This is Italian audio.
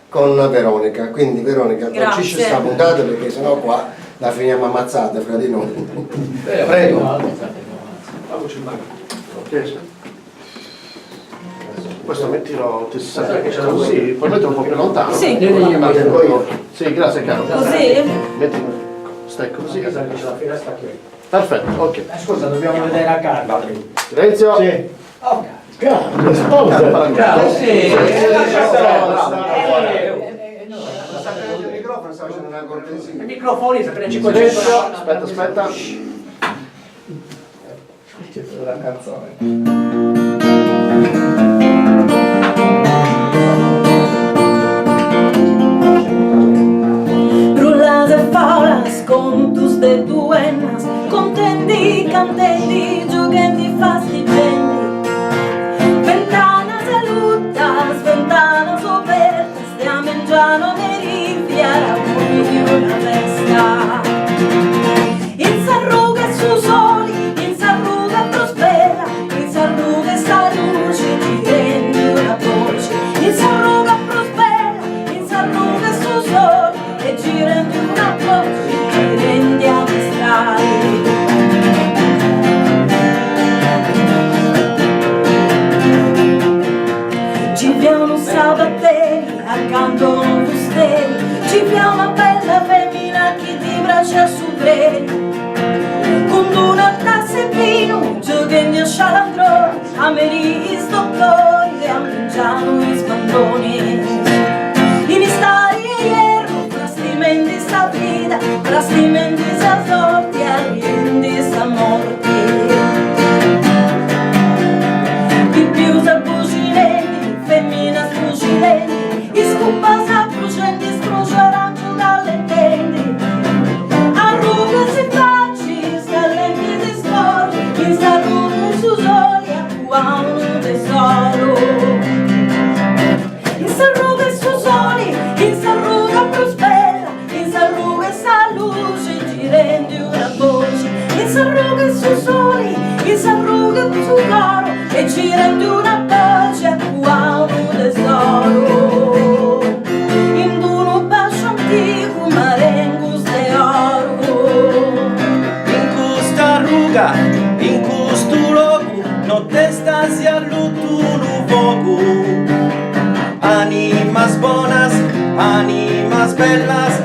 con Veronica. Quindi Veronica, faccici questa puntata perché sennò qua la finiamo ammazzate fra di noi. Prego. Questo mettilo così, poi metti un po' più lontano. Sì. Sì, grazie caro. Così? Metti, stai così. Perfetto, ok. Scusa, dobbiamo vedere a Carla. Silenzio. Sì. Ok. Carlo, sposa. Carlo, sì. Il microfono sta facendo una cortesia. I microfoni, sapere 500. Aspetta. C'è la canzone. Con tus de buenas, contendi, cantendi, giochendi, fastigendi. Ventanas e luttas, ventanas apertas, stiamo in giano merivia, la di una festa. In s'arruga e su soli, in s'arruga prospera, in s'arruga e sta luce, ti rendi una voce. In s'arruga prospera, in s'arruga e su soli, e ci rendi una voce. Ci piano sabatteri, accanto a un fusteri, ci piano una bella femmina che ti braccia su breri. Con una tazza e vino, giochendi a scialandroni, a meri dottori, a mangiano i spandoni. I misteri e hierro, frastimenti sta vita, frastimenti sta sorti, arriendi sta morti. Più sa bucilenti, femmina sbucilenti, i scupa sa brucendi, scrociarancio dalle tendi. Arruga si facci, scalenti si scorgi, in salute su soli, a un tesoro. In s'arruga su soli, in s'arruga prospera, in s'arruga e sa luce, ci rendi una voce. In s'arruga su soli, in s'arruga su coro, e ci rendi una pace, qua un tesoro. In uno bacio antico, marengus de oro. In questa ruga, in questo luogo, non te stasi all'utuno fuoco. Animas bonas, animas bellas,